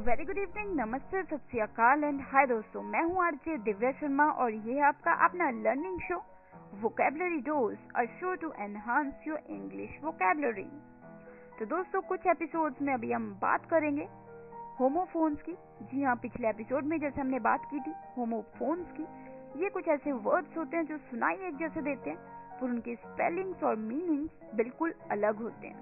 Very good evening, नमस्ते, सत श्री अकाल एंड हाय दोस्तों, मैं हूँ आरजे दिव्या शर्मा और ये है आपका अपना learning show vocabulary dose, a show to enhance your English vocabulary. तो दोस्तों, कुछ एपिसोड्स में अभी हम बात करेंगे होमोफोन्स की। जी हाँ, पिछले एपिसोड में जैसे हमने बात की थी होमोफोन्स की, ये कुछ ऐसे वर्ड्स होते हैं जो सुनाई एक जैसे देते हैं पर उनके स्पेलिंग्स और मीनिंग्स बिल्कुल अलग होते हैं।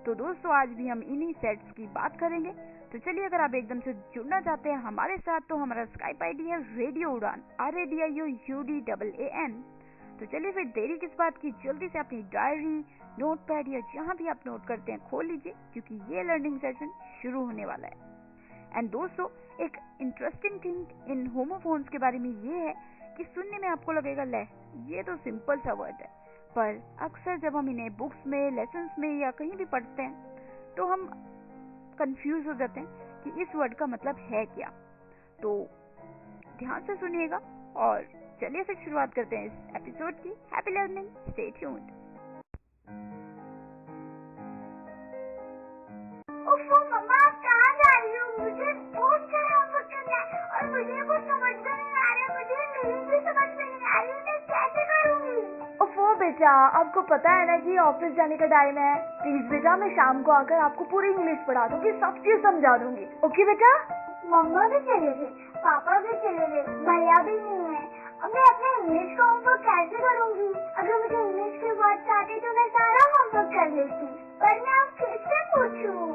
तो दोस्तों, आज भी हम इन्हीं सेट्स की बात करेंगे। तो चलिए, अगर आप एकदम से जुड़ना चाहते हैं हमारे साथ तो हमारा स्काइप आईडी है रेडियो उड़ान, RADIOUDAAN। तो चलिए फिर देरी किस बात की, जल्दी से अपनी डायरी, नोटपैड या जहाँ भी आप नोट करते हैं खोल लीजिए, क्योंकि ये लर्निंग सेशन शुरू होने वाला है। एंड दोस्तों, एक इंटरेस्टिंग थिंग इन होमोफोन्स के बारे में ये है कि सुनने में आपको लगेगा ले ये तो सिंपल सा वर्ड है, पर अक्सर जब हम इन्हें बुक्स में, लेसन्स में या कहीं भी पढ़ते हैं तो हम कंफ्यूज हो जाते हैं कि इस वर्ड का मतलब है क्या। तो ध्यान से सुनिएगा और चलिए फिर शुरुआत करते हैं इस एपिसोड की। Happy learning, stay tuned. ओफो मम्मा, आप कहाँ जा रही हो? मुझे बहुत सारा होमवर्क करना है और मुझे कुछ समझ में नहीं आ रहा है, मुझे मीनिंग भी समझ में नहीं आ रही, मैं कैसे करूँगी? ओफो बेटा, आपको पता है ना कि ऑफिस जाने का टाइम है। प्लीज बेटा, मैं शाम को आकर आपको पूरी इंग्लिश पढ़ा दूंगी, सब चीज समझा दूंगी। ओके बेटा? मम्मा भी चले गए, पापा भी चले गए, भैया भी नहीं है। अब मैं अपने इंग्लिश का होमवर्क कैसे करूँगी? अगर मुझे इंग्लिश के वर्ड्स आते तो मैं सारा होमवर्क कर लेती, पर मैं अब किससे पूछूं?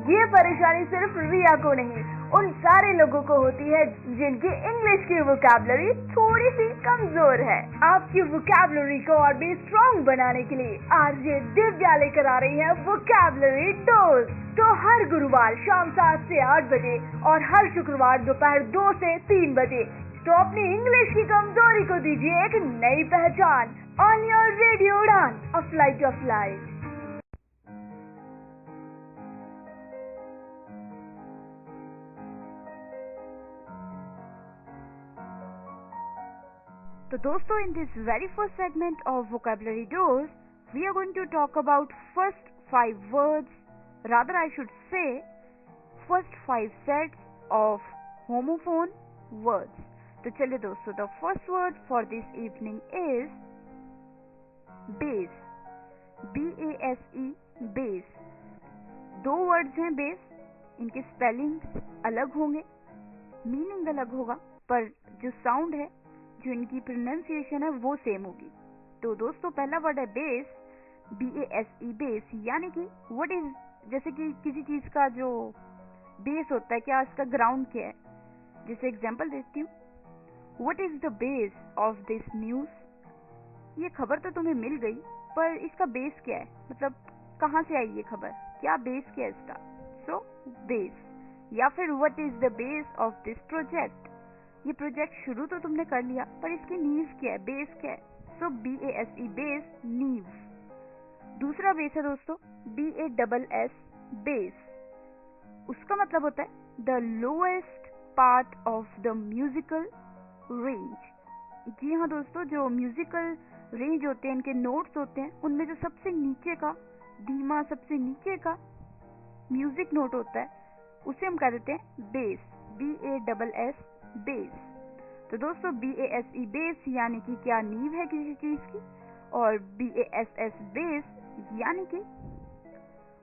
ये परेशानी सिर्फ रिया को नहीं, उन सारे लोगों को होती है जिनकी इंग्लिश की वोकैबुलरी थोड़ी सी कमजोर है। आपकी वोकैबुलरी को और भी स्ट्रॉन्ग बनाने के लिए आरजे दिव्या लेकर आ रही है वोकैबुलरी डोज। तो हर गुरुवार शाम 7 से 8 बजे और हर शुक्रवार दोपहर 2 से 3 बजे तो अपनी इंग्लिश की कमजोरी को दीजिए एक नई पहचान। On your radio Udaan, a flight of life. तो दोस्तों, in this very first segment of vocabulary dose, we are going to talk about first 5 words, rather I should say first 5 sets of homophone words. तो चलिए दोस्तों, the first word for this evening is base, BASE, base। 2 words हैं base, इनके spelling अलग होंगे, meaning अलग होगा, पर जो साउंड है, जो इनकी प्रोनाउंसिएशन है वो सेम होगी। तो दोस्तों, पहला वर्ड है बेस, BASE, बेस, यानी कि व्हाट इज, जैसे कि किसी चीज का जो बेस होता है, क्या इसका ग्राउंड क्या है। जैसे एग्जांपल देती हूँ, what is the base of this news. ये खबर तो तुम्हें मिल गई, पर इसका बेस क्या है, मतलब कहाँ से आई ये खबर, क्या बेस क्या है इसका। So base. या फिर what is the base of this project. ये प्रोजेक्ट शुरू तो तुमने कर लिया, पर इसकी नींव क्या है, बेस क्या है। सो BASE, बेस, नींव। दूसरा बेस है दोस्तों BASS, बेस। उसका मतलब होता है the lowest part of the musical range. जी हाँ दोस्तों, जो म्यूजिकल रेंज होते हैं, इनके नोट्स होते हैं, उनमें जो सबसे नीचे का धीमा, सबसे नीचे का म्यूजिक नोट होता है, उसे हम कह देते हैं बेस, BASS, बेस। तो दोस्तों, BASE, बेस यानी कि क्या नींव है किसी चीज की, और BASS, बेस यानी कि,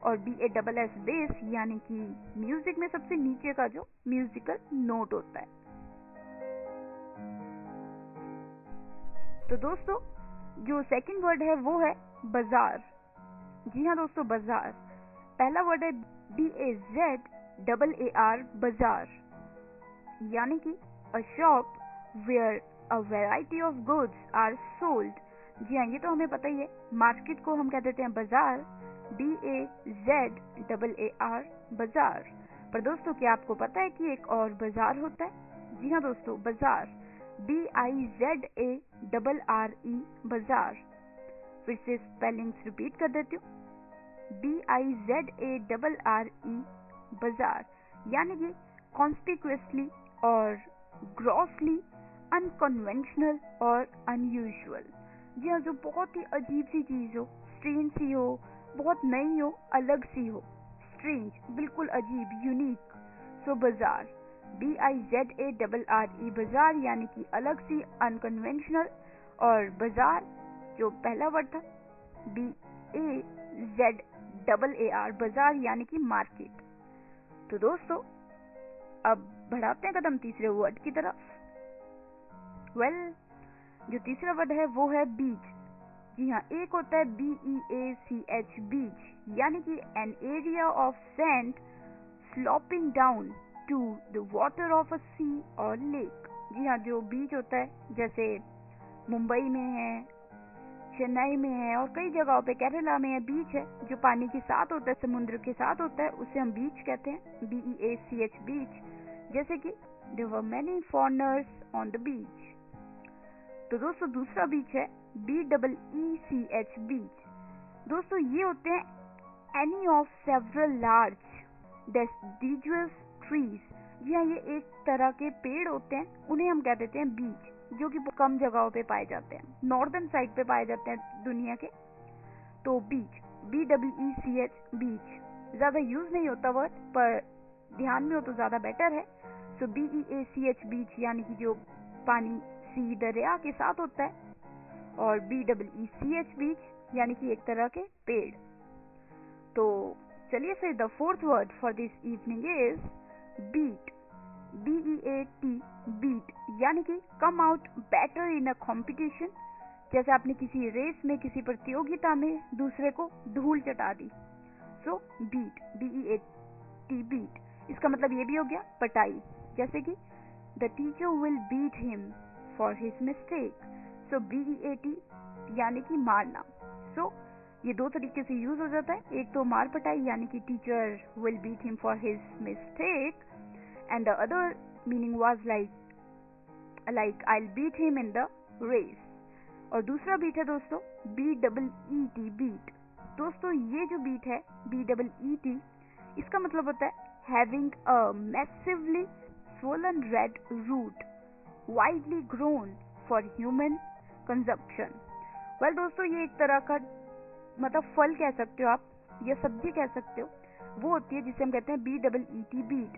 और BASS, बेस यानी कि म्यूजिक में सबसे नीचे का जो म्यूजिकल नोट होता है। तो दोस्तों, जो सेकंड वर्ड है वो है बाजार। जी हाँ दोस्तों, बाजार। पहला वर्ड है BAZAAR, बाजार, यानी कि a shop where a variety of goods are sold। जी हाँ, ये तो हमें पता ही है, मार्केट को हम कह देते हैं बाजार, BAZAAR, बाजार। पर दोस्तों, क्या आपको पता है कि एक और बाजार होता है। जी हाँ दोस्तों, बाजार, BIZARRE, बाजार। फिर से स्पेलिंग्स रिपीट कर देती हूँ, BIZARRE, बाजार, यानी कि कॉन्स्पिक्यूअसली और ग्रॉसली, अनकन्वेंशनल और अनयूजुअल। जी हाँ, जो बहुत ही अजीब सी चीज हो, स्ट्रेंज सी हो, बहुत नई हो, अलग सी हो, स्ट्रेंज, बिल्कुल अजीब, यूनिक। सो बाजार, BIZARRE, बाजार यानी कि अलग सी, अनकन्वेंशनल। और बाजार जो पहला वर्ड था BAZAAR, बाजार यानी कि मार्केट। तो दोस्तों अब बढ़ाते हैं कदम तीसरे वर्ड की तरफ। जो तीसरा वर्ड है वो है बीच। जी हाँ, एक होता है BEACH, बीच यानी कि an area of sand sloping down to the water of a sea और लेक। जी हाँ, जो बीच होता है जैसे मुंबई में है, चेन्नई में है और कई जगहों पे, केरला में है, बीच है जो पानी के साथ होता है, समुद्र के साथ होता है, उसे हम बीच कहते हैं, BEACH, बीच। जैसे कि there were many foreigners on the beach। तो दोस्तों दूसरा बीच है BEECH, बीच। दोस्तों ये होते हैं any of several large deciduous trees। जी हाँ, ये एक तरह के पेड़ होते हैं, उन्हें हम कह देते हैं बीच, जो कि कम जगहों पे पाए जाते हैं, नॉर्दर्न साइड पे पाए जाते हैं दुनिया के। तो बीच, BEECH, बीच ज्यादा यूज नहीं होता वर्ड, पर ध्यान में हो तो ज्यादा बेटर है। सो BEACH, बीच यानी कि जो पानी सी, दरिया के साथ होता है, और BEECH, बीच यानी कि एक तरह के पेड़। तो चलिए फिर the fourth word for this evening is beat, BEAT, beat यानी कि come out better in a competition. जैसे आपने किसी रेस में, किसी प्रतियोगिता में दूसरे को धूल चटा दी। सो बीट, BEAT, बीट। इसका मतलब ये भी हो गया पटाई, जैसे कि the teacher will beat him for his mistake. सो BEAT यानी कि मारना। सो ये दो तरीके से यूज हो जाता है, एक तो मार पटाई यानी कि teacher will beat him for his mistake, and the other meaning was like I'll beat him in the race। और दूसरा बीट है दोस्तों BEET, बीट। दोस्तों ये जो बीट है BEET, इसका मतलब होता है having a massively swollen red root widely grown for human consumption। दोस्तों ये एक तरह का मतलब फल कह सकते हो आप, या सब्जी कह सकते हो, वो होती है जिसे हम कहते हैं BEET, बीट।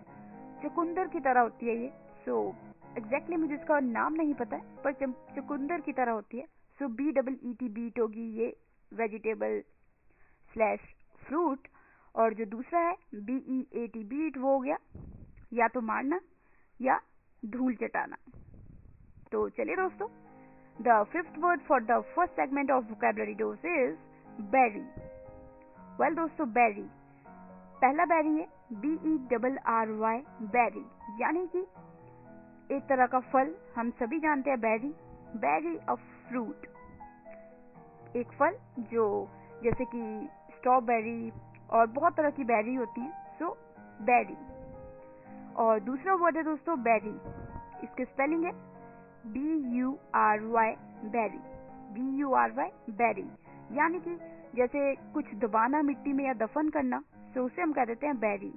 चुकंदर की तरह होती है ये। सो एग्जैक्टली मुझे इसका नाम नहीं पता है, पर चुकंदर की तरह होती है। सो BEET, बीट होगी ये वेजिटेबल स्लैश फ्रूट। और जो दूसरा है BEAT, बीट, वो हो गया या तो मारना या धूल चटाना। तो चलिए दोस्तों, the fifth word for the first segment of vocabulary dose is berry. दोस्तों बेरी, पहला बेरी है BERRY, बेरी यानी कि एक तरह का फल। हम सभी जानते हैं बेरी अ फ्रूट, एक फल जो जैसे कि स्ट्रॉबेरी और बहुत तरह की बेरी होती हैं। सो बेरी। और दूसरा वर्ड है दोस्तों बेरी, इसकी स्पेलिंग है BURY, बेरी यानी कि जैसे कुछ दबाना मिट्टी में या दफन करना, तो उसे हम कह देते हैं बेरी।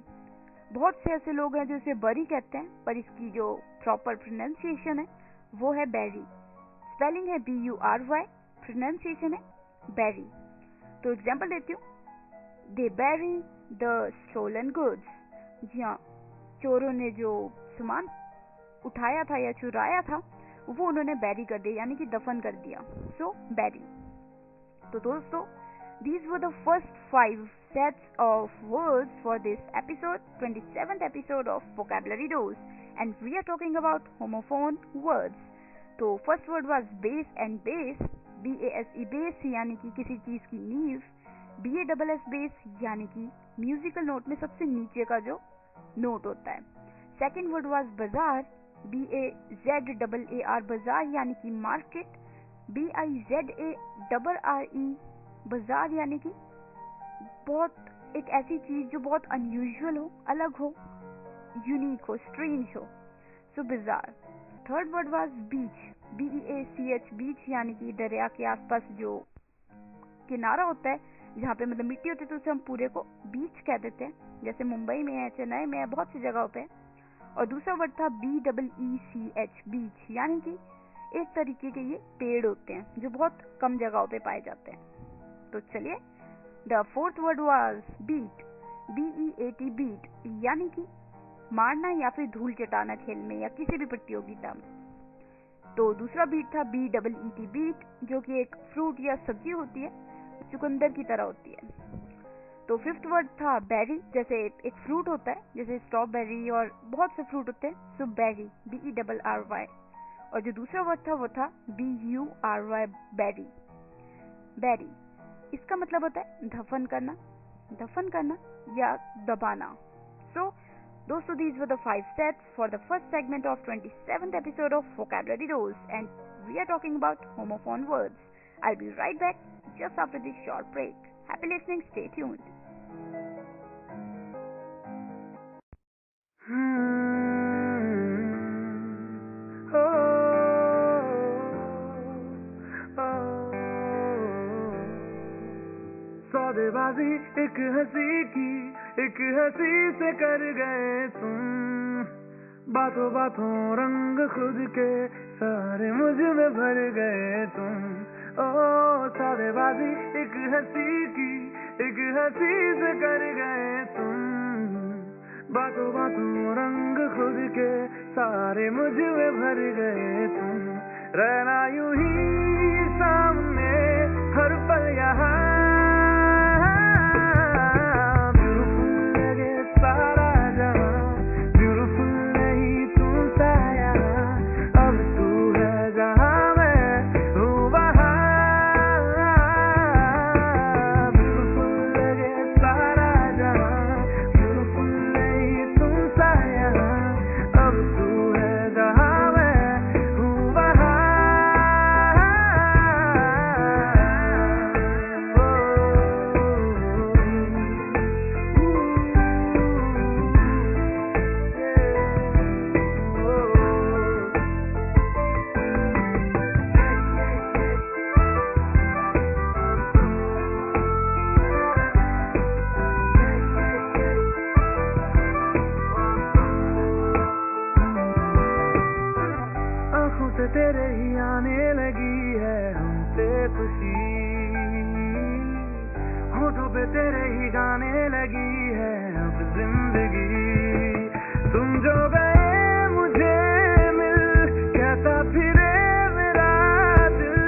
बहुत से ऐसे लोग हैं जो इसे बरी कहते हैं, पर इसकी जो प्रॉपर प्रोनाउंसिएशन है वो है बेरी। स्पेलिंग है BURY, प्रोनाउंसिएशन है बेरी। तो एग्जांपल देती हूँ, दे बेरी द स्टोलन गुड्स। जी हाँ, चोरों ने जो सामान उठाया था या चुराया था वो उन्होंने बेरी कर दिया, यानी कि दफन कर दिया। सो बेरी। तो दोस्तों these were the first 5 sets of words for this episode, 27th episode of Vocabulary Dose, and we are talking about homophone words. तो first word was base and base, BASE, base यानी कि किसी चीज की नींव, BASS, base यानी कि musical note में सबसे नीचे का जो नोट होता है। second word was bazaar, BAZAAR, बाजार यानी कि मार्केट, BIZARRE, बाजार यानी कि बहुत एक ऐसी चीज जो बहुत अनयूजुअल हो, अलग हो, यूनिक हो, स्ट्रेंज हो। सो बाजार। Third word was beach, BEACH, beach यानी कि दरिया के आसपास जो किनारा होता है, जहाँ पे मतलब मिट्टी होती है, तो उसे हम पूरे को बीच कह देते हैं, जैसे मुंबई में है, चेन्नई में है, बहुत सी जगहों पे। और दूसरा वर्ड था BEECH, बीच यानी कि एक तरीके के ये पेड़ होते हैं जो बहुत कम जगहों पे पाए जाते हैं। तो चलिए The fourth word was beat, B-E-A-T, beat, यानी कि मारना या फिर धूल चटाना खेल में या किसी भी प्रतियोगिता में। तो दूसरा बीट था B-E-E-T, बीट, जो कि एक फ्रूट या सब्जी होती है, चुकंदर की तरह होती है। तो फिफ्थ वर्ड था बेरी, जैसे एक फ्रूट होता है, जैसे स्ट्रॉबेरी और बहुत से फ्रूट होते हैं, सो बेरी, B-E-R-R-Y। और जो दूसरा वर्ड था वो था B-U-R-Y, बेरी, बेरी। इसका मतलब होता है दफन करना या दबाना। सो दोस्तों, these were the 5 sets for the first segment of 27th episode of Vocabulary Dose, and we are talking about homophone words. I'll be right back just after this short break. Happy listening, stay tuned. सौदेबाजी एक हंसी की, एक हंसी से कर गए तुम, बातों बातों रंग खुद के सारे मुझ में भर गए तुम। ओ सौदेबाजी एक हंसी की, एक हंसी से कर गए तुम, बातों बातों रंग खुद के सारे मुझ में भर गए तुम। रहना यूं ही सामने हर पल यहाँ, तेरे ही आने लगी है हमसे खुशी, होठों पे तेरे ही गाने लगी है अब जिंदगी। तुम जो गए मुझे मिल, कहता फिरे मेरा दिल,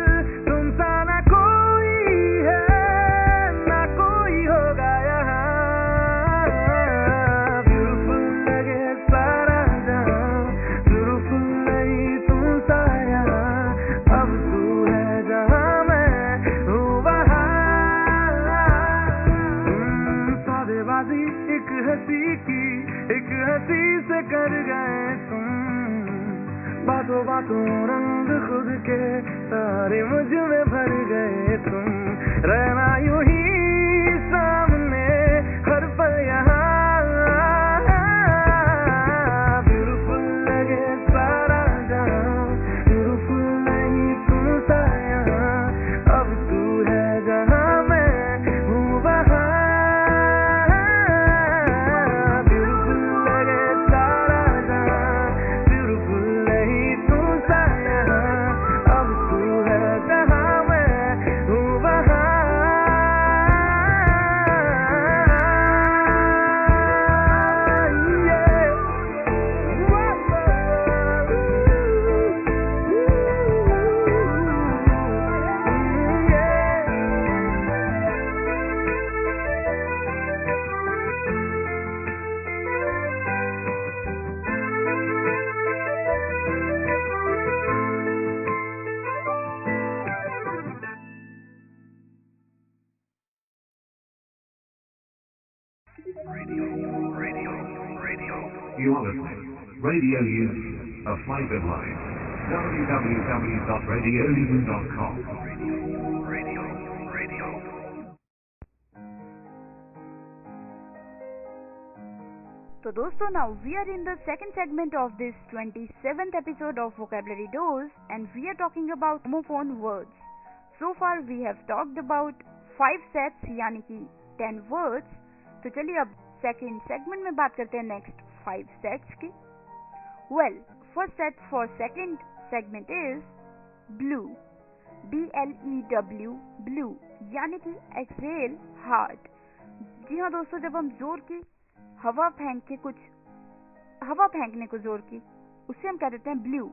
तुम सा ना कोई है, ना कोई होगा यहाँ। ब्यूटीफुल लगे सारा जहां, ब्यूटीफुल नहीं तुम सा यहाँ, अब तू है जहाँ मैं हूँ वहाँ। सौदेबाजी एक हंसी की, एक हंसी से कर गए तुम, बातों बातों रंग खुद के सारे मुझ में भर गए तुम। रहना यूं ही सामने हर पल यहाँ, ब्यूटीफुल लगे सारा जहां, ब्यूटीफुल नहीं तुम सा यहाँ, अब तू है जहाँ मैं हूँ वहाँ। ब्यूटीफुल लगे सारा जहां, ब्यूटीफुल नहीं तुम सा यहाँ, अब तू है जहाँ मैं हूँ वहाँ। You are listening. Radio Union, a flavored life. www.radiounion.com. Radio. So दोस्तों, now we are in the second segment of this 27th episode of Vocabulary Dose, and we are talking about homophone words. So far we have talked about 5 sets यानी कि 10 words. तो चलिए अब second segment में बात करते हैं next 5 sets की। Well, first set for second segment is blue, BLEW blue यानी कि एक्सहेल हार्ड। जी हाँ दोस्तों, जब हम जोर की हवा फेंकने को जोर की, उसे हम कह देते हैं ब्लू।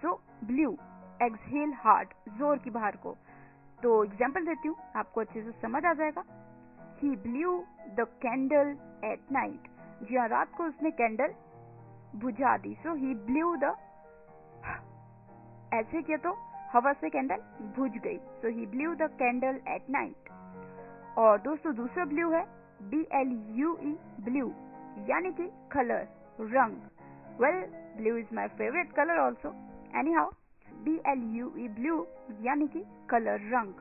सो ब्लू, एक्सहेल हार्ड, जोर की बाहर को। तो एग्जाम्पल देती हूँ, आपको अच्छे से समझ आ जाएगा। He blew the candle at night। जी हाँ, रात को उसने कैंडल बुझा दी। सो he blew the, ऐसे किया तो हवा से कैंडल बुझ गई। सो he blew the candle at night। और दोस्तों दूसरा ब्लू है BLUE ब्लू यानी कि कलर, रंग। Well, blue is my favourite colour also. Any how, BLUE blue यानी कि कलर, रंग।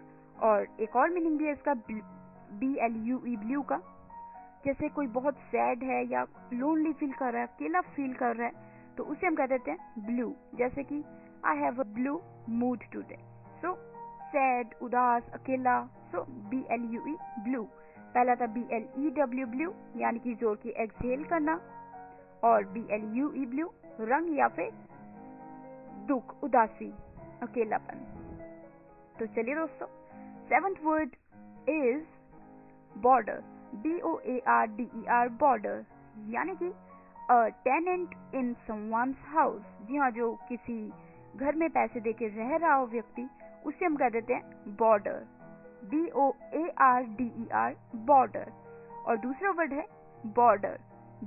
और एक और मीनिंग भी है इसका BLUE ब्लू का, जैसे कोई बहुत सैड है या लोनली फील कर रहा है, अकेला फील कर रहा है, तो उसे हम कह देते हैं ब्लू। जैसे कि I have a blue mood today. So sad, उदास, अकेला। सो BLUE ब्लू। पहला था BLEW ब्लू यानी कि जोर की एक्सहेल करना, और BLUE ब्लू रंग या फिर दुख, उदासी, अकेलापन। तो चलिए दोस्तों, seventh word is border, BOARDER boarder यानी कि टेनेंट इन समवन्स हाउस। जी हाँ, जो किसी घर में पैसे देके रह रहा हो व्यक्ति, उसे हम कह देते हैं बॉर्डर, BOARDER बॉर्डर। और दूसरा वर्ड है बॉर्डर,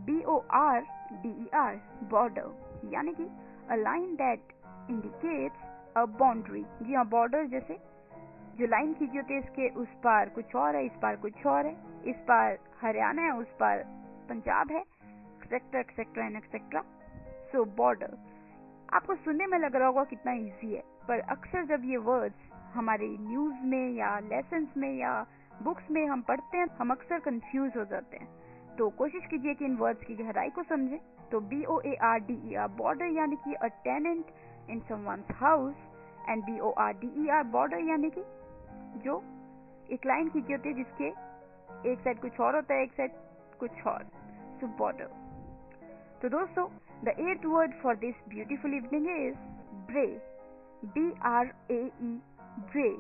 BORDER बॉर्डर यानी कि a line that indicates a boundary. जी हाँ, बॉर्डर जैसे जो लाइन खींची होती है, इसके उस पार कुछ और है, इस पार कुछ और है, इस पार हरियाणा है, उस पार पंजाब है, etcetera etcetera and etcetera. So border आपको सुनने में लग रहा होगा कितना इजी है, पर अक्सर जब ये वर्ड्स हमारे न्यूज में या लेसन्स में या बुक्स में हम पढ़ते हैं, हम अक्सर कंफ्यूज हो जाते हैं। तो कोशिश कीजिए कि इन वर्ड्स की गहराई को समझें। तो BOARDER बॉर्डर यानी कि a tenant in someone's house, and BORDER border यानी कि जो एक लाइन खींची होती है जिसके एक साइड कुछ और होता है, एक साइड कुछ और। सो बॉर्डर। तो दोस्तों, the 8th word for this beautiful evening is ब्रे, BRAE ब्रे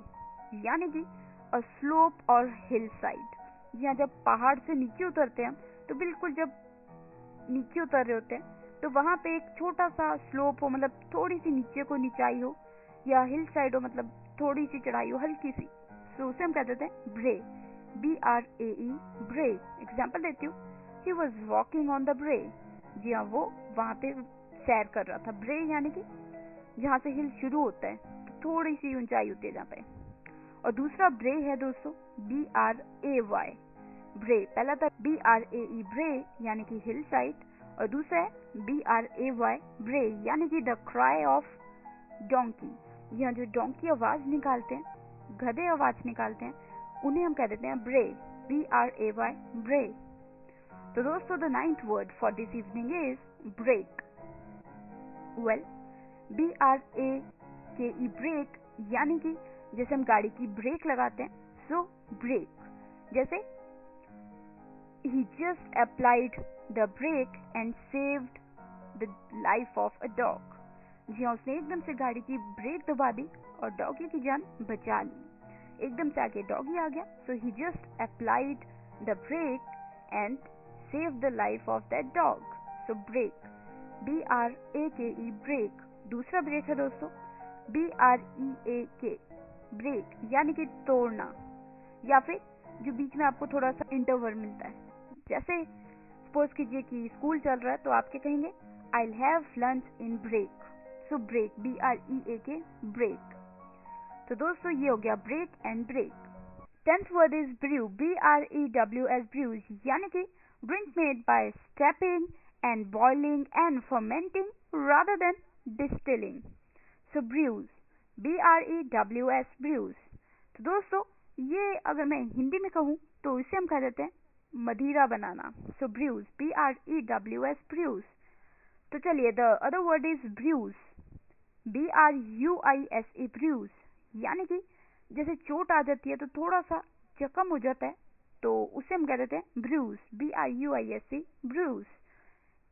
यानी कि अ स्लोप और हिल साइड। यहाँ जब पहाड़ से नीचे उतरते हैं, तो बिल्कुल जब नीचे उतर रहे होते हैं, तो वहां पे एक छोटा सा स्लोप हो, मतलब थोड़ी सी नीचे को निचाई हो, या हिल साइड हो, मतलब थोड़ी सी चढ़ाई हो, हल्की सी। सो उसे हम कह देते हैं ब्रे, BRAE ब्रे। एग्जाम्पल देती हूँ, he was walking on the ब्रे। जी हाँ, वो वहां पे सैर कर रहा था। ब्रे यानी कि जहाँ से हिल शुरू होता है, तो थोड़ी सी ऊंचाई होती है जहाँ पे। और दूसरा ब्रे है दोस्तों BRAY ब्रे। पहला था BRAE ब्रे यानी कि हिल साइड, और दूसरा है BRAY ब्रे यानी कि द क्राई ऑफ डोंकी। यहाँ जो डोंकी आवाज निकालते हैं, गधे आवाज निकालते हैं, उन्हें हम कह देते हैं ब्रे, BRAY ब्रे। तो दोस्तों, the 9th word for this evening is brake. Well, BRAKE brake यानी कि जैसे हम गाड़ी की ब्रेक लगाते हैं, सो ब्रेक। जैसे he just applied the brake and saved the life of a dog। जी हाँ, उसने एकदम से गाड़ी की ब्रेक दबा दी और डॉगी की जान बचा ली। एकदम से आगे डॉगी आ गया, सो he just applied the brake and saved the life of that dog। so break, BRAKE break. दूसरा ब्रेक है दोस्तों BREAK ब्रेक यानी कि तोड़ना, या फिर जो बीच में आपको थोड़ा सा इंटरवल मिलता है। जैसे सपोज कीजिए कि स्कूल चल रहा है, तो आप क्या कहेंगे, I'll have lunch in break। So break, BREAK break. तो दोस्तों, ये हो गया break and break. 10th word is brew, BREWS brews यानी कि drink made by steeping and boiling and fermenting rather than distilling। So brews, BREWS brews. तो दोस्तों, ये अगर मैं हिंदी में कहूँ तो इसे हम कह देते हैं मदिरा बनाना। So brews, BREWS brews. तो चलिए, the other word is bruise, BRUISE bruise यानी कि जैसे चोट आ जाती है तो थोड़ा सा जख्म हो जाता है, तो उसे हम कह देते हैं bruise, BRUISE bruise.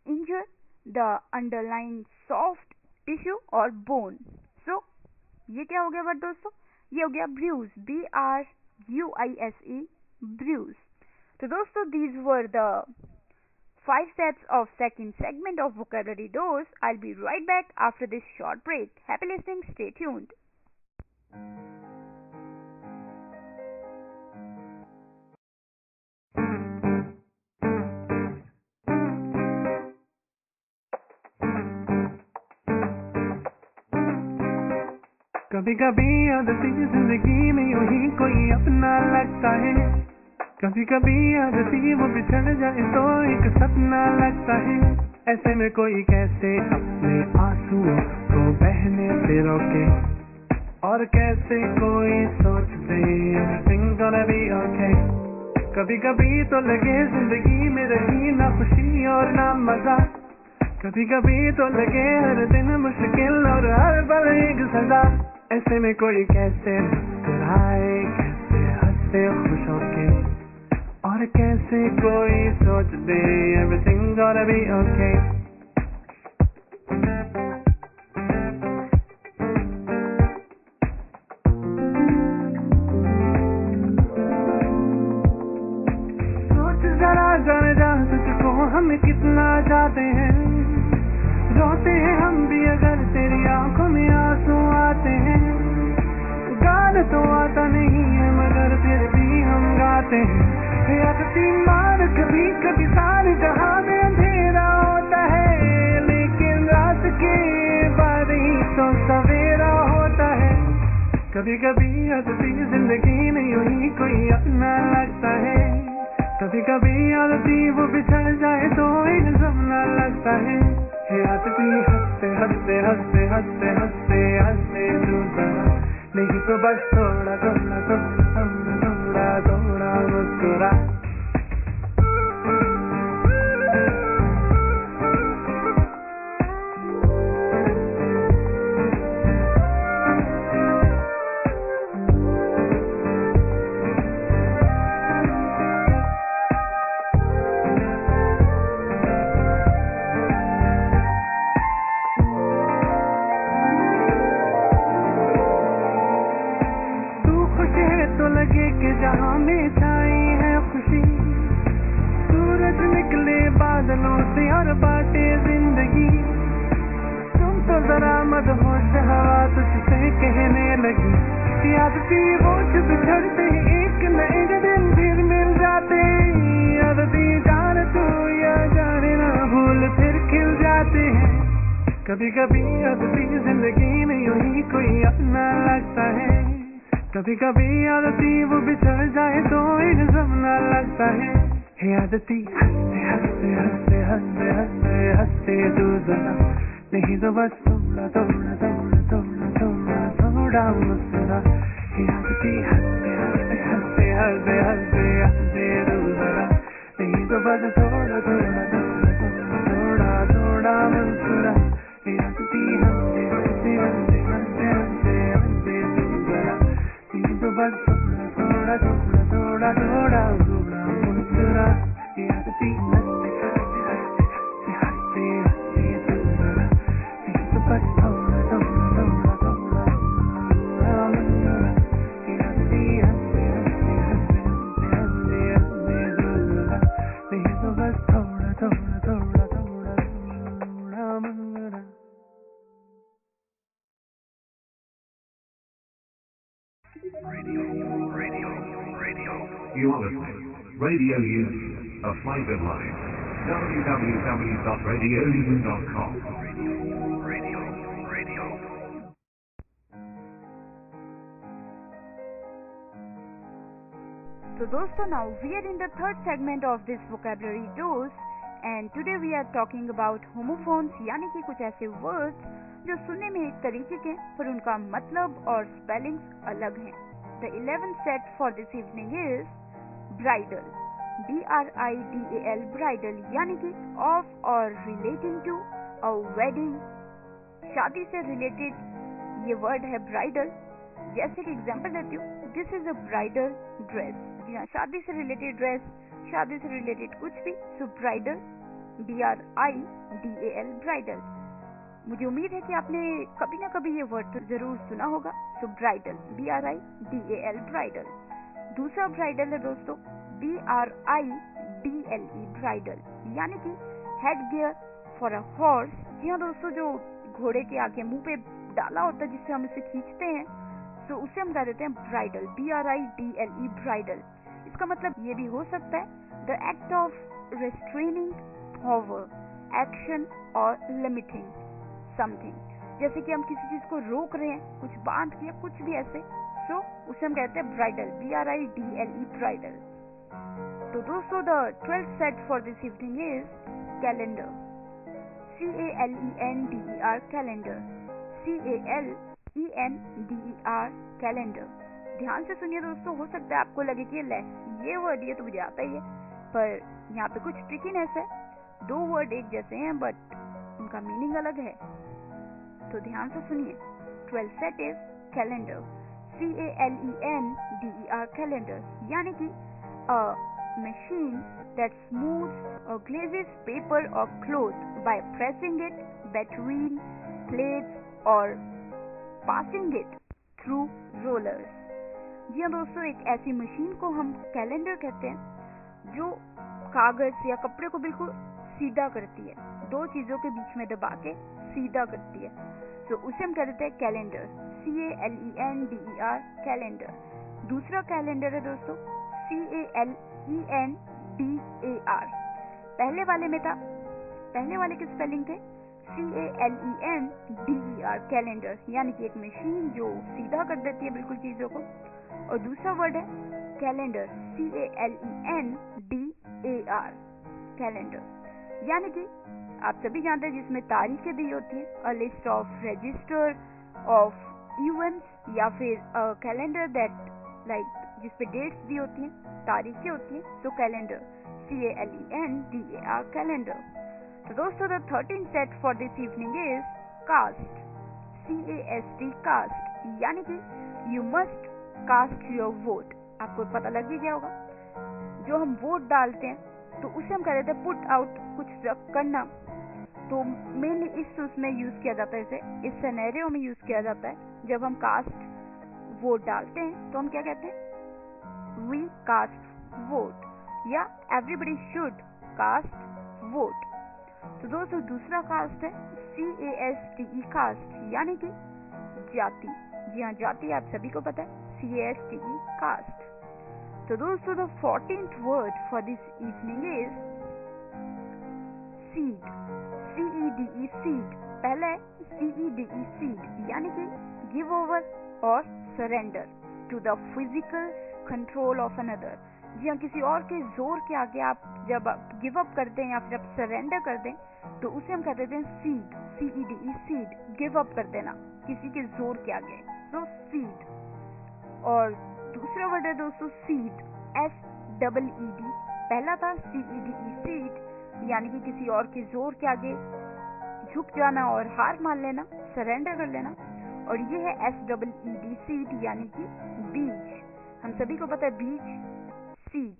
Injure the underlying soft tissue और बोन। सो ये क्या हो गया वर्ड दोस्तों? ये हो गया ब्रूज, BRUISE, ब्रूज। तो दोस्तों these were the 5 steps of second segment of vocabulary dose. I'll be right back after this short break. Happy listening, stay tuned. कभी कभी आदती जिंदगी में यूं ही कोई अपना लगता है, कभी कभी आदती वो बिछड़ जाए तो एक सपना लगता है। ऐसे में कोई कैसे अपने आंसुओं को बहने से रोके, और कैसे कोई सोच दे everything's gonna be okay। कभी कभी तो लगे जिंदगी में रही ना खुशी और ना मजा, कभी कभी तो लगे हर दिन मुश्किल और हर पल एक सजा। ऐसे में कोई कैसे मुस्कुराए, कैसे हंसे खुश होके, और कैसे कोई सोच दे everything's gonna be okay। सोच जरा जाने जा तुझको हम कितना जाते हैं, रोते हैं हम भी अगर तेरी आंखों में आंसू आते हैं। गाना तो आता नहीं है मगर फिर भी हम गाते हैं, आदती मार कभी कभी सारे जहां में अंधेरा होता है, लेकिन रात के बाद ही तो सवेरा होता है। कभी कभी आदती जिंदगी में यूं ही कोई अपना लगता है, कभी कभी आदती वो बिछड़ जाए तो एक सपना लगता है। आदती हंसते हंसते हंसते हंसते हंसते हंसते तू जरा, नहीं तो बस थोड़ा थोड़ा थोड़ा थोड़ा थोड़ा मुस्कुरा। जहां में छाई है खुशी, सूरज निकले बादलों से और बाटे जिंदगी। तुम तो जरा मदहोश हवा तुझसे कहने लगी, आदती वो चुप छड़ते एक न एक दिन फिर मिल जाते। आदती जान तू या जाने ना भूल फिर खिल जाते हैं। कभी कभी आदती जिंदगी में यूं ही कोई अपना लगता है, कभी कभी आदती वो बिछड़ जाए तो एक सपना लगता है। आदती हंसते हंसते हंसते हंसते हंसते हंसते तू जरा, नहीं तो बस थोड़ा थोड़ा थोड़ा थोड़ा थोड़ा थोड़ा मुस्कुरा। आदती हंसते हंसते हंसते हंसते हंसते हंसते तू जरा, नहीं तो बस थोड़ा थोड़ा थोड़ा थोड़ा थोड़ा मुस्कुरा। आदती हंसते हंसते हंसते हंसते हंसते हंसते तू जरा, तो बस थोड़ा थोड़ा थोड़ा थोड़ा थोड़ा थोड़ा मुस्कुरा। आदती हंसते हंसते हंसते हंसते हंसते तू जरा, तो बस थोड़ा थोड़ा थोड़ा थोड़ा थोड़ा मुस्कुरा। आदती हंसते हंसते हंसते हंसते हंसते तू जरा, तो बस थोड़ा थोड़ा थोड़ा थोड़ा थोड़ा मुस्कुरा। Radio. You are listening. Radio Youth, a flavored life. www.radiouth.com. Radio. So दोस्तों, now we are in the third segment of this vocabulary dose, and today we are talking about homophones, यानी कि कुछ ऐसे words जो सुनने में एक तरीके के पर उनका मतलब और स्पेलिंग्स अलग हैं। The 11th set for this evening is bridal, BRIDAL, bridal यानी कि of or relating to a wedding, शादी से related ये word है bridal। जैसे कि एग्जाम्पल देती हूँ, this is a bridal dress. जी हाँ, शादी से रिलेटेड ड्रेस, शादी से रिलेटेड कुछ भी, सो ब्राइडल, BRIDAL, ब्राइडल। मुझे उम्मीद है कि आपने कभी ना कभी ये वर्ड तो जरूर सुना होगा। So bridal, BRIDAL, bridal. दूसरा ब्राइडल है दोस्तों BRIDLE, ब्राइडल, यानी कि head gear for a horse. जी हाँ दोस्तों, जो घोड़े के आगे मुंह पे डाला होता है जिससे हम इसे खींचते हैं, तो उसे हम कह देते हैं ब्राइडल, BRIDLE, ब्राइडल। इसका मतलब ये भी हो सकता है the act of restraining power, action और लिमिटिंग समथिंग। जैसे कि हम किसी चीज को रोक रहे हैं, कुछ बांध के, कुछ भी ऐसे, सो उसे हम कहते हैं ब्राइडल, BRIDLE, ब्राइडल। तो दोस्तों the 12th set for this evening is calendar, CALENDER, calendar, CALENDER, calendar. ध्यान से सुनिए दोस्तों, हो सकता है आपको लगे कि ये वर्ड ये तो मुझे आता ही है, पर यहाँ पे कुछ ट्रिकीनेस है। दो वर्ड एक जैसे हैं बट उनका मीनिंग अलग है, तो ध्यान से सुनिए। 12th set is calendar, CALENDER, calendar, यानी कि machine that smooths or glazes paper or cloth by pressing it between plates or passing it through rollers। जी हाँ दोस्तों, एक ऐसी मशीन को हम कैलेंडर कहते हैं जो कागज या कपड़े को बिल्कुल सीधा करती है, दो चीजों के बीच में दबा के सीधा करती है, तो उसे हम कह देते हैं कैलेंडर, CALENDER, कैलेंडर। दूसरा कैलेंडर है दोस्तों CALENDAR। पहले वाले में था, पहले वाले के स्पेलिंग थे CALENDER, कैलेंडर, यानी कि एक मशीन जो सीधा कर देती है बिल्कुल चीजों को। और दूसरा वर्ड है कैलेंडर, CALENDAR, कैलेंडर, यानी कि आप सभी जानते हैं जिसमें तारीखें दी होती हैं, a list of register of events, या फिर कैलेंडर दैट लाइक जिसपे डेट्स दी होती हैं, तारीखें होती हैं, तो कैलेंडर, CALENDAR, कैलेंडर। तो दोस्तों the 13th set for this evening is cast, CAST, cast, यानी कि you must cast your vote. आपको पता लग ही गया होगा, जो हम वोट डालते हैं तो उसे हम कह देते हैं पुट आउट, कुछ करना। तो मेनली इस उसमें यूज किया जाता है, इसे इस सिनेरियो में यूज किया जाता है। जब हम कास्ट वोट डालते हैं तो हम क्या कहते हैं, वी कास्ट वोट, या एवरीबडी शुड कास्ट वोट। तो दोस्तों दूसरा कास्ट है CASTE, कास्ट, यानी कि जाति। जी हाँ, जाति आप सभी को पता है, CASTE, कास्ट। तो दोस्तों the 14th word for this evening is cede, CEDE, cede. पहला है CEDE, सीड, यानी कि गिव ओवर और surrender to the physical control of another. जी हाँ, किसी और के जोर के आगे आप जब गिव अप करते हैं या फिर आप सरेंडर कर दें तो उसे हम कह देते हैं seed, CEDE, seed, give up कर देना किसी के जोर के आगे, तो सीड। और दूसरा वर्ड है दोस्तों सीड, SEED। पहला था CEDE, सीड, यानी कि किसी और के जोर के आगे झुक जाना और हार मान लेना, सरेंडर कर लेना। और ये है SEED, सीड, यानी कि बीज। हम सभी को पता है बीज, सीड,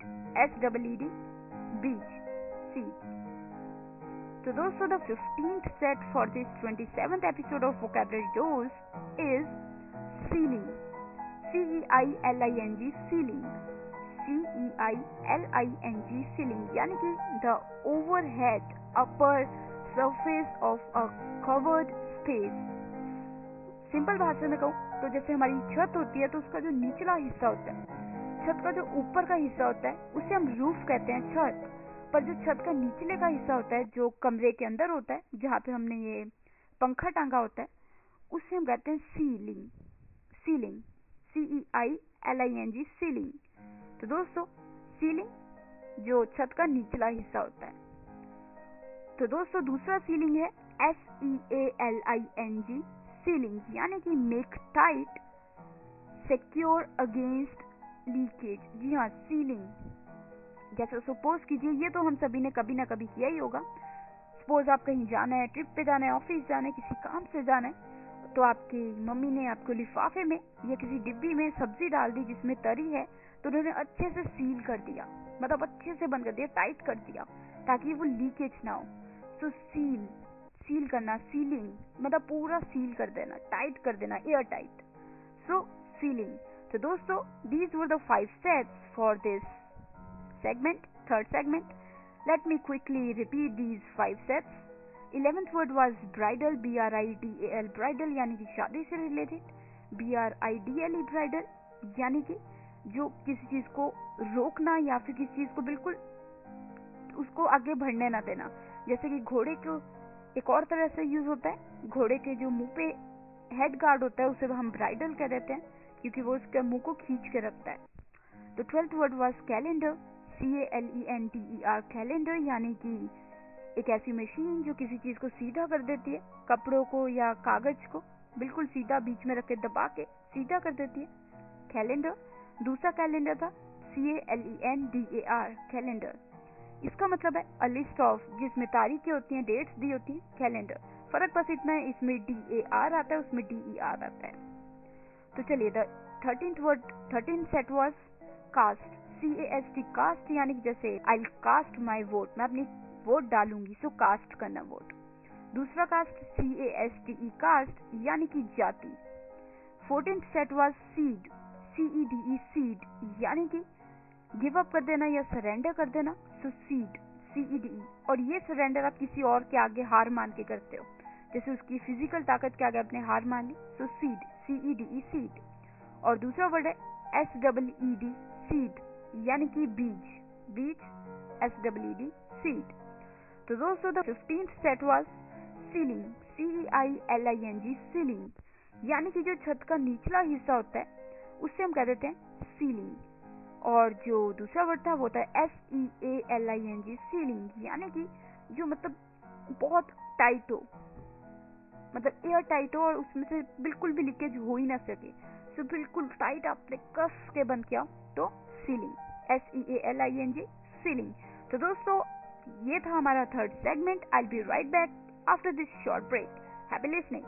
SEED, बीज, सीड। तो दोस्तों the 15th set for this 27th episode of Vocabulary Dose is ceiling, CEILING, ceiling, CEILING, ceiling, यानी कि the overhead upper surface of a covered space। Simple भाषा में कहूँ तो जैसे हमारी छत होती है तो उसका जो निचला हिस्सा होता है, छत का जो ऊपर का हिस्सा होता है उसे हम रूफ कहते हैं, छत। पर जो छत का निचले का हिस्सा होता है, जो कमरे के अंदर होता है, जहाँ पे हमने ये पंखा टांगा होता है, उसे हम कहते हैं सीलिंग, सीलिंग, CEILING, सीलिंग। तो दोस्तों सीलिंग जो छत का निचला हिस्सा होता है। तो दोस्तों दूसरा सीलिंग है SEALING, सीलिंग, यानी कि make tight, secure against leakage. जी हाँ, सीलिंग। जैसे सपोज कीजिए, ये तो हम सभी ने कभी ना कभी किया ही होगा। सपोज आप कहीं जाना है, ट्रिप पे जाना है, ऑफिस जाना है, किसी काम से जाना है, तो आपकी मम्मी ने आपको लिफाफे में या किसी डिब्बी में सब्जी डाल दी जिसमें तरी है, तो उन्होंने अच्छे से सील कर दिया, मतलब अच्छे से बंद कर दिया, टाइट कर दिया, ताकि वो लीकेज ना हो। तो सील, सील करना, सीलिंग मतलब पूरा सील कर देना, टाइट कर देना, एयर टाइट. सो सीलिंग. तो दोस्तों these were the 5 steps for this segment, third segment. Let me quickly repeat these 5 steps. 11th word was bridal, BRIDAL, bridal यानी कि शादी से रिलेटेड. BRIDAL bridal यानी कि जो किसी चीज को रोकना या फिर किसी चीज को बिल्कुल उसको आगे बढ़ने ना देना. जैसे कि घोड़े को एक और तरह से यूज होता है, घोड़े के जो मुंह पे हेड गार्ड होता है उसे हम ब्राइडल कह देते हैं क्योंकि वो उसके मुंह को खींच के रखता है. तो 12th word was calendar, CALENDER, calendar यानी कि एक ऐसी मशीन जो किसी चीज को सीधा कर देती है, कपड़ों को या कागज को बिल्कुल सीधा बीच में रख के दबा के सीधा कर देती है, कैलेंडर. दूसरा कैलेंडर था CALENDAR, कैलेंडर. इसका मतलब है अ लिस्ट ऑफ, जिसमें तारीखें होती हैं, डेट्स दी होती हैं, कैलेंडर. फर्क बस इतना है, इसमें DAR आता है, उसमें DER आता है. तो चलिए the 13th set was cast, CAST, cast यानी कि जैसे आई कास्ट माई वोट, मैं अपनी वोट डालूंगी, सो कास्ट करना वोट. दूसरा कास्ट CASTE, कास्ट यानी कि जाति. 14th set was seed, CEDE, cede यानी कि गिव अप कर देना या सरेंडर कर देना, सो सीड, CEDE. और ये सरेंडर आप किसी और के आगे हार मान के करते हो, जैसे उसकी फिजिकल ताकत के आगे आपने हार मान ली, सो सीड, CEDE, सीड. और दूसरा वर्ड है SEED, सीड यानी कि बीज, बीज, SEED, सीड. तो दोस्तों the 15th set was ceiling, CEILING, ceiling यानी कि जो छत का निचला हिस्सा होता है उससे हम कह देते हैं सीलिंग. और जो दूसरा वर्ड था वो था SEALING, सीलिंग यानी कि जो मतलब बहुत टाइट हो, मतलब एयर टाइट हो और उसमें से बिल्कुल भी लीकेज हो ही ना सके, सो बिल्कुल टाइट आपने कस के बंद किया, तो सीलिंग, SEALING, सीलिंग. तो दोस्तों ये था हमारा third segment. I will be right back after this short break. Happy listening.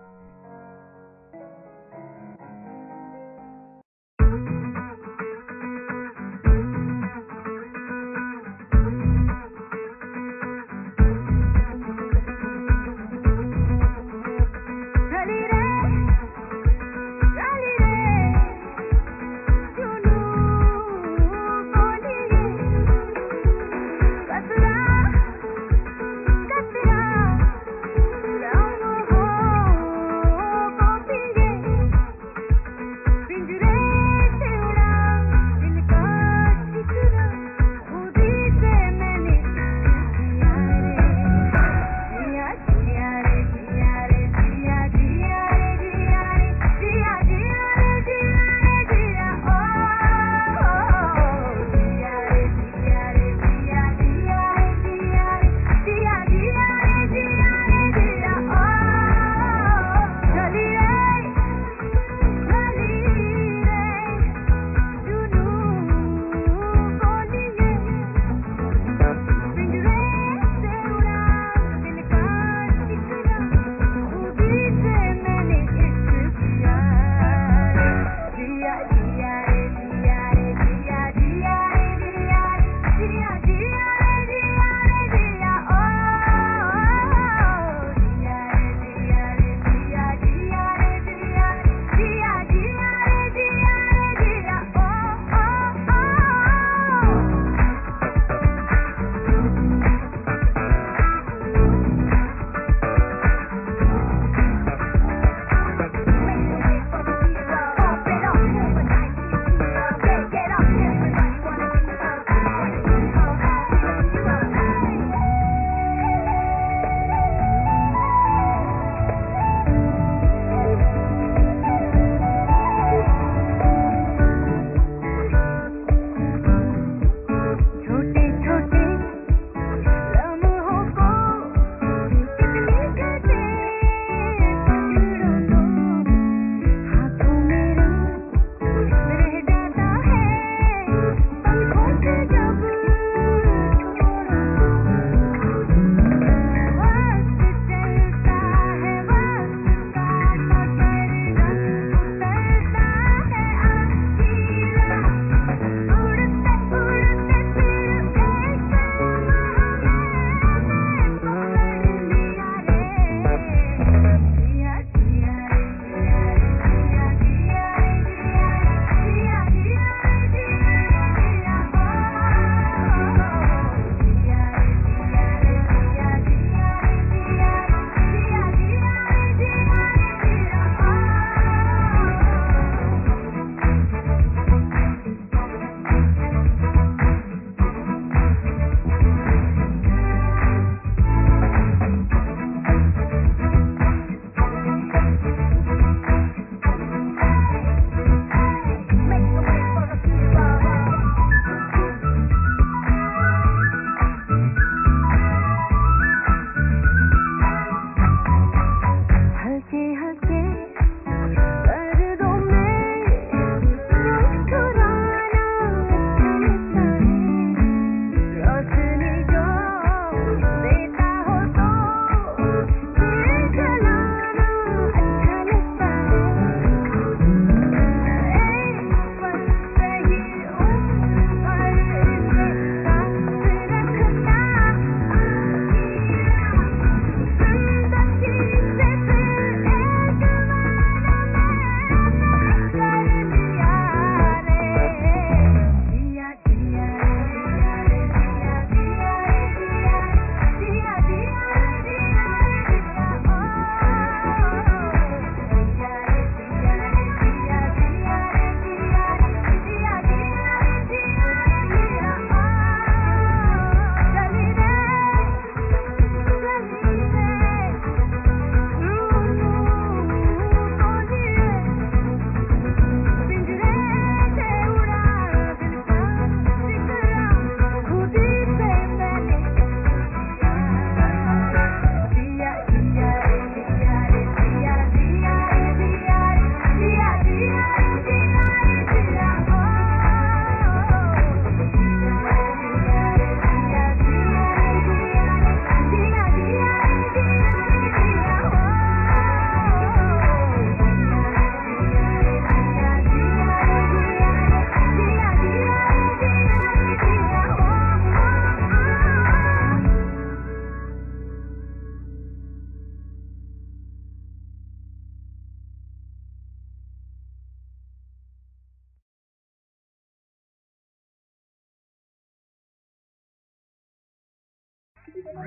You are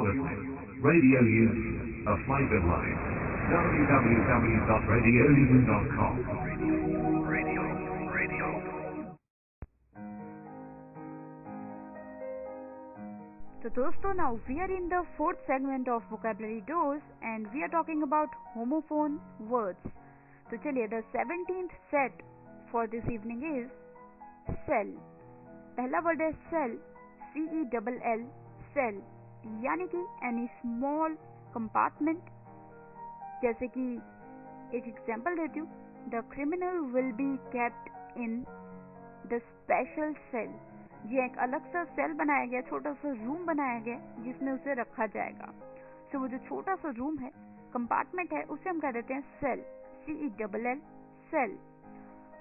listening. Radio Youth, a flavor line. www.radiouth.com. So दोस्तों, now we are in the fourth segment of vocabulary dose and we are talking about homophone words. तो चलिए, the 17th set for this evening is cell. पहला word है cell, CELL, cell, यानी कि any small compartment. जैसे कि एक example देती हूँ, the criminal will be kept in the special cell. ये एक अलग सा सेल बनाया गया, छोटा सा रूम बनाया गया जिसमें उसे रखा जाएगा. सो वो जो छोटा सा रूम है, कंपार्टमेंट है, उसे हम कह देते हैं सेल, CELL, सेल.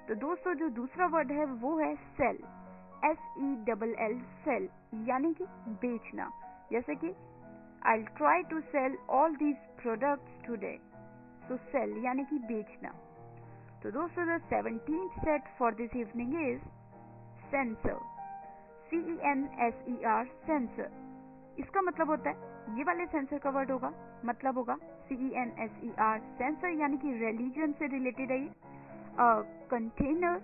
तो दोस्तों, जो दूसरा वर्ड है वो है सेल, SELL, सेल, यानी कि बेचना. जैसे कि I'll try to sell all these products today. So sell यानी कि बेचना. तो दोस्तों, the 17th set for this evening is censor, CENSER, sensor. इसका मतलब होता है, ये वाले सेंसर का वर्ड होगा, मतलब होगा CENSER, सेंसर, यानी कि रिलीजन से रिलेटेड है. Container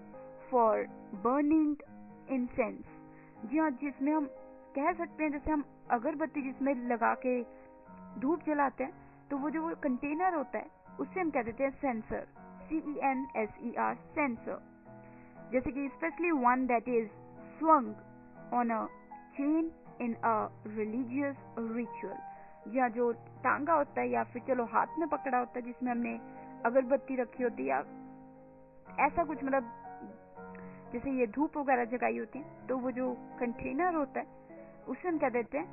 for burning incense. जी हाँ, जिसमें हम कह सकते हैं, जैसे हम अगरबत्ती जिसमें लगा के धूप जलाते हैं, तो वो जो कंटेनर होता है उससे हम कह देते हैं सेंसर, CENSER, सेंसर. जैसे कि specially one that is swung on a chain in a religious ritual. या जो टांगा होता है या फिर चलो हाथ में पकड़ा होता है, जिसमें हमने अगरबत्ती रखी होती है या ऐसा कुछ, मतलब जैसे ये धूप वगैरह जगाई होती है, तो वो जो कंटेनर होता है उसे हम कह देते हैं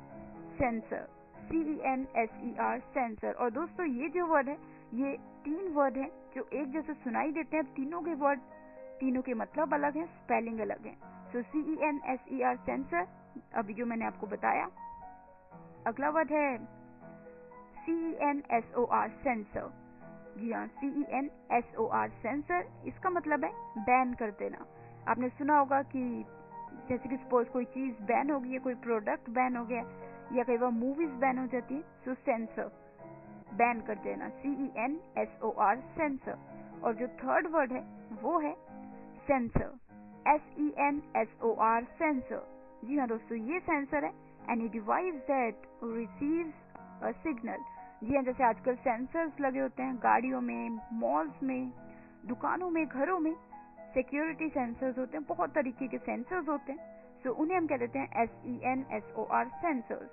सेंसर, CENSER, सेंसर. और दोस्तों, ये जो वर्ड है, ये 3 वर्ड हैं जो एक जैसे सुनाई देते हैं. तीनों के वर्ड, तीनों के मतलब अलग है, स्पेलिंग अलग है. सो CENSER, सेंसर, अभी जो मैंने आपको बताया. अगला वर्ड है CENSOR, सेंसर. जी हाँ, CENSOR, सेंसर. इसका मतलब है बैन कर देना. आपने सुना होगा कि जैसे कि सपोज कोई चीज बैन हो गई है, कोई प्रोडक्ट बैन हो गया, या कई बार मूवीज बैन हो जाती है, सो सेंसर, बैन कर देना, CENSOR, सेंसर. और जो थर्ड वर्ड है वो है सेंसर, SENSOR, सेंसर. जी हाँ दोस्तों, ये सेंसर है any device that receives a signal. जी हाँ, जैसे आजकल सेंसर्स लगे होते हैं गाड़ियों में, मॉल्स में, दुकानों में, घरों में. सिक्योरिटी सेंसर्स होते हैं, बहुत तरीके के सेंसर्स होते हैं. सो उन्हें हम कह देते हैं SENSOR, सेंसर्स.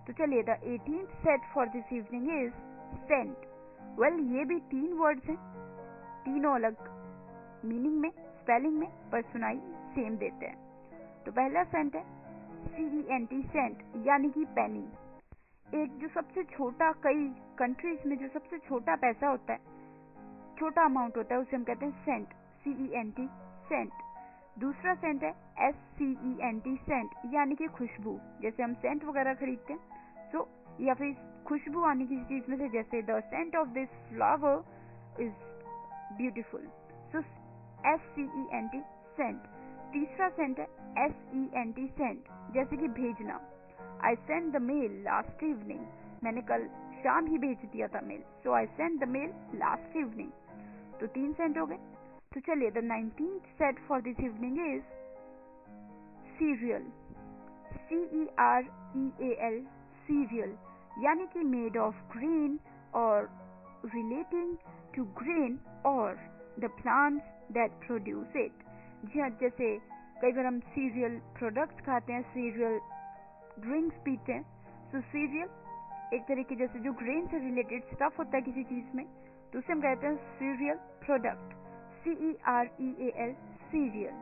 तो चलिए, the 18th set for this evening is cent. Well, ये भी 3 वर्ड्स हैं, तीनों अलग मीनिंग में, स्पेलिंग में, पर सुनाई सेम देते हैं. तो पहला सेंट है CENT, सेंट, यानी कि पेनी. एक जो सबसे छोटा, कई कंट्रीज में जो सबसे छोटा पैसा होता है, छोटा अमाउंट होता है, उसे हम कहते हैं सेंट, CENT, सेंट. दूसरा सेंट है SCENT, सेंट, यानी कि खुशबू. जैसे हम सेंट वगैरह खरीदते हैं, सो या फिर खुशबू आने किसी चीज में से, जैसे the scent of this flower is beautiful, so SCENT, scent. तीसरा सेंट है SENT, सेंट, जैसे कि भेजना. I sent the mail last evening, मैंने कल शाम ही भेज दिया था mail, so I sent the mail last evening. तो 3 सेंट हो गए. तो चलिए, the 19th set for this evening is cereal, CEREAL, cereal, यानी कि मेड ऑफ ग्रेन और रिलेटिंग टू ग्रेन और the plants that produce it. जी हाँ, जैसे कई बार हम सीरियल प्रोडक्ट्स खाते हैं, सीरियल ड्रिंक्स पीते हैं. सो सीरियल एक तरीके जैसे जो ग्रेन से रिलेटेड स्टफ होता है किसी चीज में, तो उसे हम कहते हैं सीरियल प्रोडक्ट, CEREAL, सीरियल.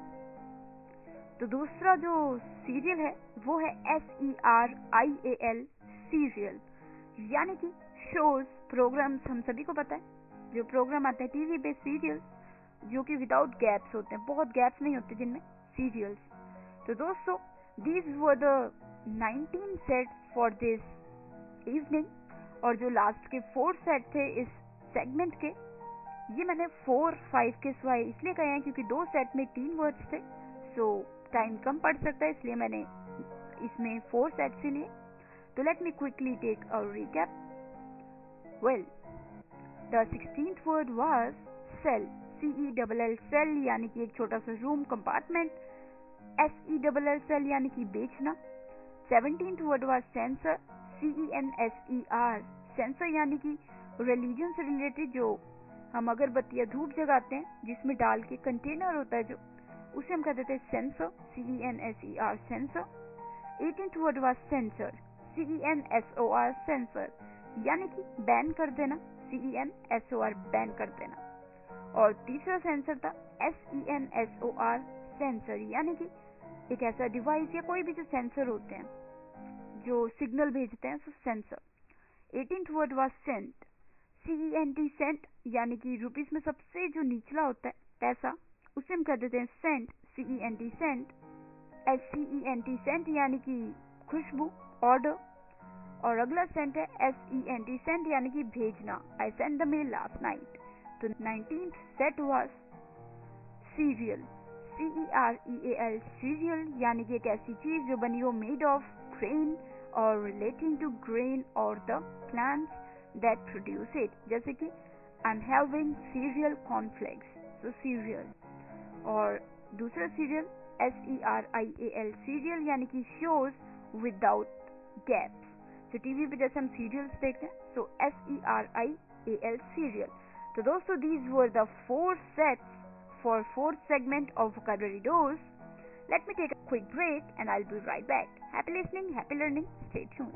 तो दूसरा जो सीरियल है वो है SERIAL, सीरियल, यानी कि शोज, प्रोग्राम्स. हम सभी को पता है जो प्रोग्राम आते हैं टीवी पे, सीरियल्स, जो कि विदाउट गैप्स होते हैं, बहुत गैप्स नहीं होते जिनमें, सीरियल्स. तो दोस्तों, these were the 19 sets for this evening. और जो लास्ट के 4 सेट थे इस सेगमेंट के, ये मैंने 4, 5 के सिवाय इसलिए कहे हैं क्योंकि 2 सेट में 3 वर्ड्स थे, सो टाइम कम पड़ सकता है, इसलिए मैंने इसमें 4 सेट्स ही लिए. तो let me quickly take a recap. Well, the 16th word was cell. CELL cell यानी कि एक छोटा सा रूम, कंपार्टमेंट. SELL cell यानी कि बेचना. 17th word was sensor. CENSER sensor यानी कि रिलीजन से रिलेटेड, जो हम अगरबत्ती धूप जगाते हैं जिसमें डाल के कंटेनर होता है जो, उसे हम कह देते हैं sensor. CENSER sensor. 18th word was sensor. CENSOR sensor यानी कि बैन कर देना. CENSOR बैन कर देना. और तीसरा सेंसर था SENSOR सेंसर यानी कि एक ऐसा डिवाइस या कोई भी जो सेंसर होते हैं जो सिग्नल भेजते हैं, so sensor. 18th word was cent. CENT cent यानी कि रुपीस में सबसे जो निचला होता है पैसा, उसे हम कह देते हैं cent. CENT cent. SCENT scent यानी कि खुशबू, ऑर्डर. और अगला सेंट है SENT सेंट यानी कि भेजना. I sent the mail last night. तो 19th set was cereal. CEREAL cereal यानी कि एक ऐसी चीज जो बनी हो मेड ऑफ grain और relating to grain or the plants that produce it. जैसे कि I'm having cereal cornflakes. So cereal. और दूसरा cereal SERIAL cereal यानी कि shows without gaps. तो टीवी पे जैसे हम सीरियल्स देखते हैं, so SERIAL serial. तो दोस्तों, these were the 4 sets for 4th segment of vocabulary dose. Let me take a quick break and I'll be right back. Happy listening, happy learning. Stay tuned.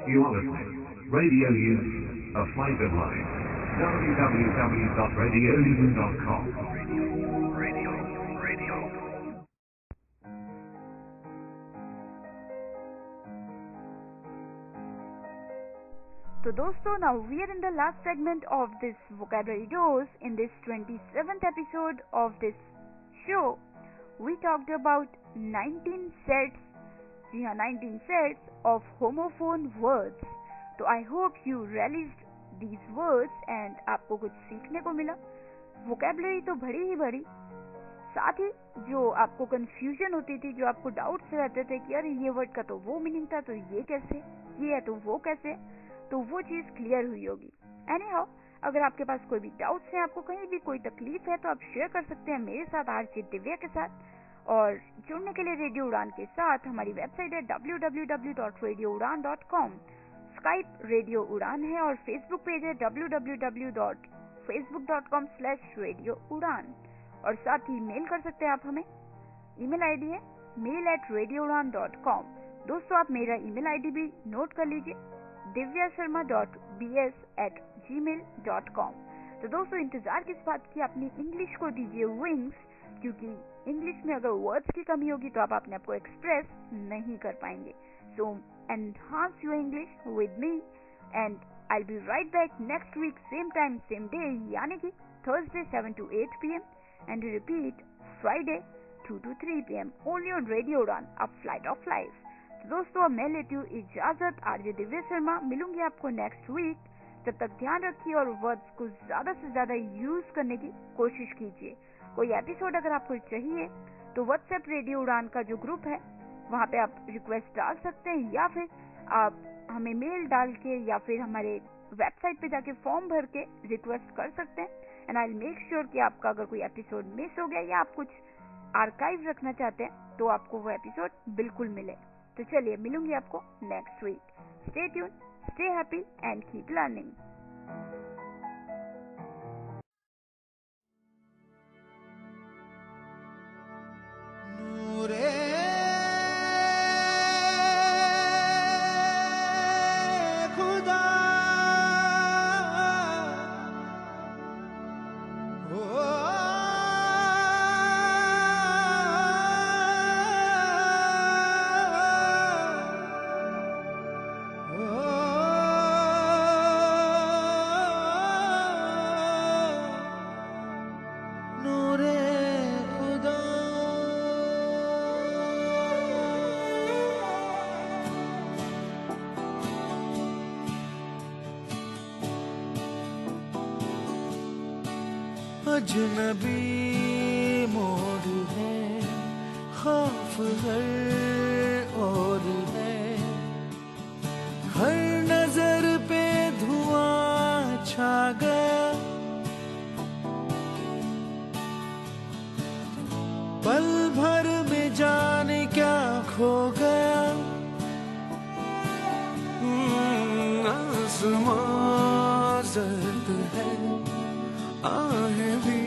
You are listening Radio Youth, a flavored life. www.radioudaan.com. Radio. So दोस्तों, now we are in the last segment of this vocabulary dose. In this 27th episode of this show, we talked about 19 sets, जी हाँ 19 sets of homophone words. तो I hope you realized these words and आपको कुछ सीखने को मिला. vocabulary तो बड़ी ही बड़ी, साथ ही जो आपको confusion होती थी, जो आपको doubts रहते थे कि अरे ये word का तो वो meaning था, तो ये कैसे, ये है तो वो कैसे, तो वो चीज़ क्लियर हुई होगी. Anyhow, अगर आपके पास कोई भी डाउट्स है, आपको कहीं भी कोई तकलीफ है, तो आप शेयर कर सकते हैं मेरे साथ, आरजे दिव्या के साथ. और जुड़ने के लिए रेडियो उड़ान के साथ हमारी वेबसाइट है www.radioudan.com. स्काइप रेडियो उड़ान है और फेसबुक पेज है www.facebook.com/radioudan. और साथ ही मेल कर सकते हैं आप हमें. ईमेल आईडी है mail@radioudan.com. दोस्तों, आप मेरा ईमेल आईडी भी नोट कर लीजिए, divyasharma.bs@gmail.com. तो दोस्तों, इंतजार किस बात की, अपनी इंग्लिश को दीजिए विंग्स, क्योंकि इंग्लिश में अगर वर्ड्स की कमी होगी तो आप अपने आप को एक्सप्रेस नहीं कर पाएंगे. So enhance your English with me and I will be right back next week same time same day, यानी कि Thursday 7 to 8 PM and repeat Friday 2 to 3 PM only on radio Udaan, a flight of life. तो दोस्तों, अब मैं लेती हूँ इजाजत. RJ Divya Sharma, मिलूंगी आपको नेक्स्ट वीक. तब तक ध्यान रखिए और वर्ड्स को ज्यादा से ज्यादा यूज करने की कोशिश कीजिए. कोई एपिसोड अगर आपको चाहिए तो व्हाट्सएप रेडियो उड़ान का जो ग्रुप है वहाँ पे आप रिक्वेस्ट डाल सकते हैं, या फिर आप हमें मेल डाल के या फिर हमारे वेबसाइट पे जाके फॉर्म भर के रिक्वेस्ट कर सकते हैं. एंड आई मेक श्योर कि आपका अगर कोई एपिसोड मिस हो गया या आप कुछ आर्काइव रखना चाहते हैं तो आपको वो एपिसोड बिल्कुल मिले. तो चलिए, मिलूंगी आपको next week. Stay tune, stay happy and keep learning. अजनबी मोड़ है, खौफ हर और है, हर नजर पे धुआं छा गया, पल भर में जाने क्या खो गया. आसमां सर्द है, आहें भी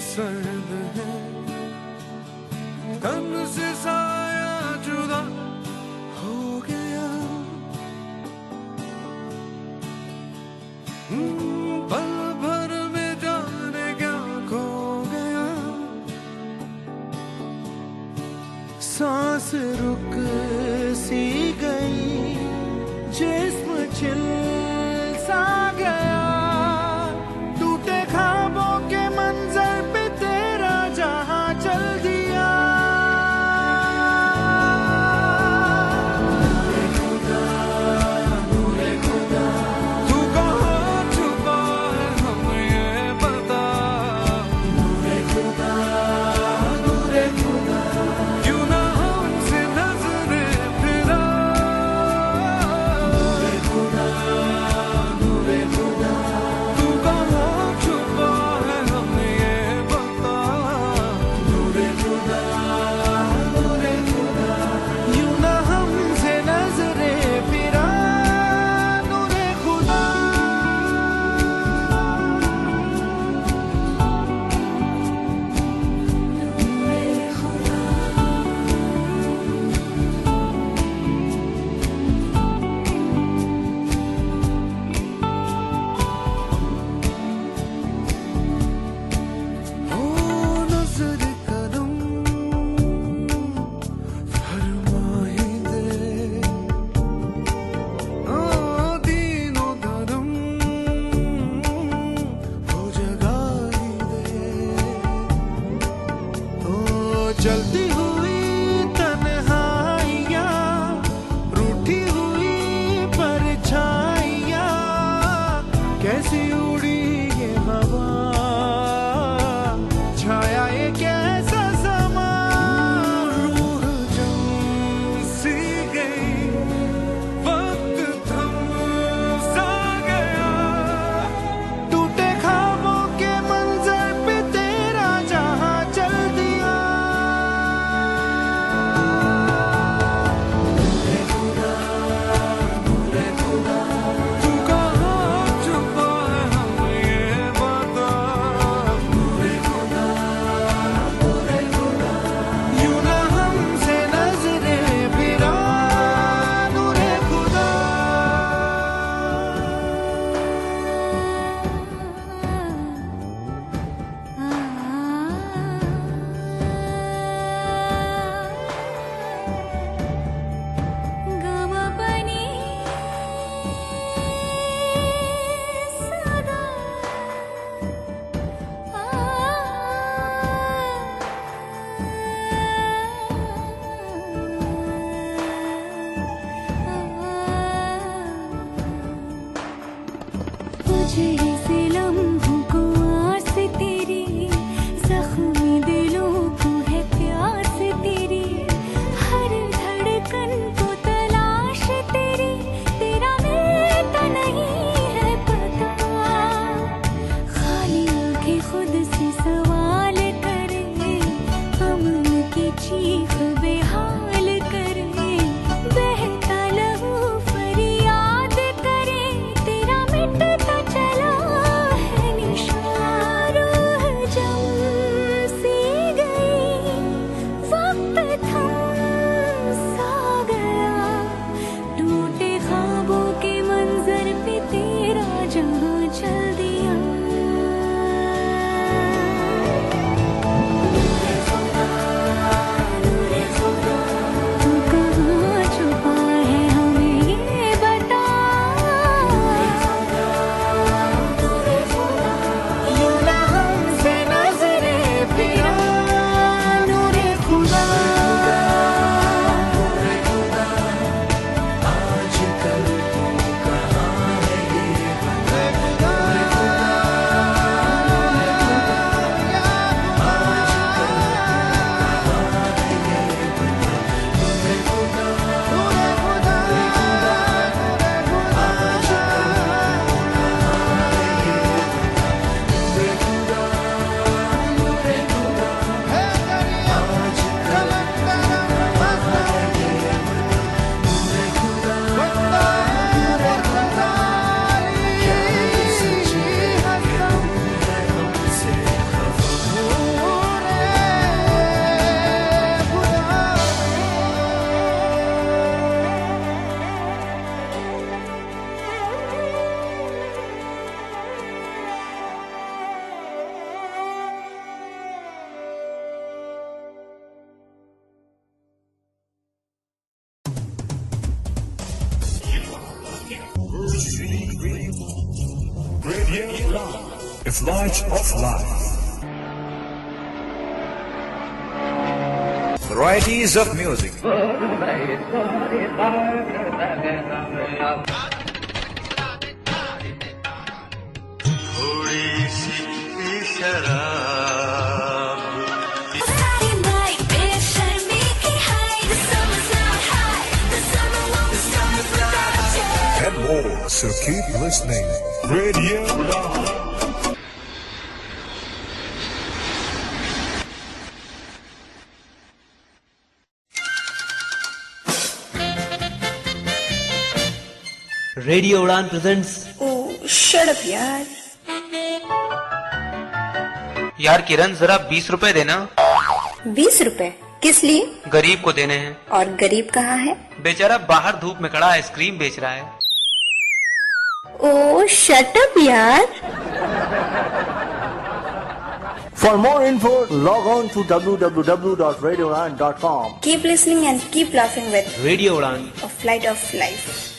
सर्द है, तन से साया जुदा हो गया. पल भर में जाने क्या खो गया. सांस रुक सी गई, जिस्म छिल सा गया, ख्वाबों के मंजर पे तेरा जहां चल दिया. तू कहाँ छुपा है हमें ये बता. क्यों ना हमसे नजरें फिरा. A flight of life. Varieties of music. And more, so keep listening. Radio Udaan. Radio उड़ान प्रेजेंट्स। ओह शट अप यार। यार किरण जरा 20 रुपए देना। 20 रुपए किस लिए? गरीब को देने हैं। और गरीब कहाँ है? बेचारा बाहर धूप में खड़ा आइसक्रीम बेच रहा है। ओह शट अप यार। For more info, log on to www.radioudan.com. Keep listening and keep laughing with radio उड़ान, A Flight of Life.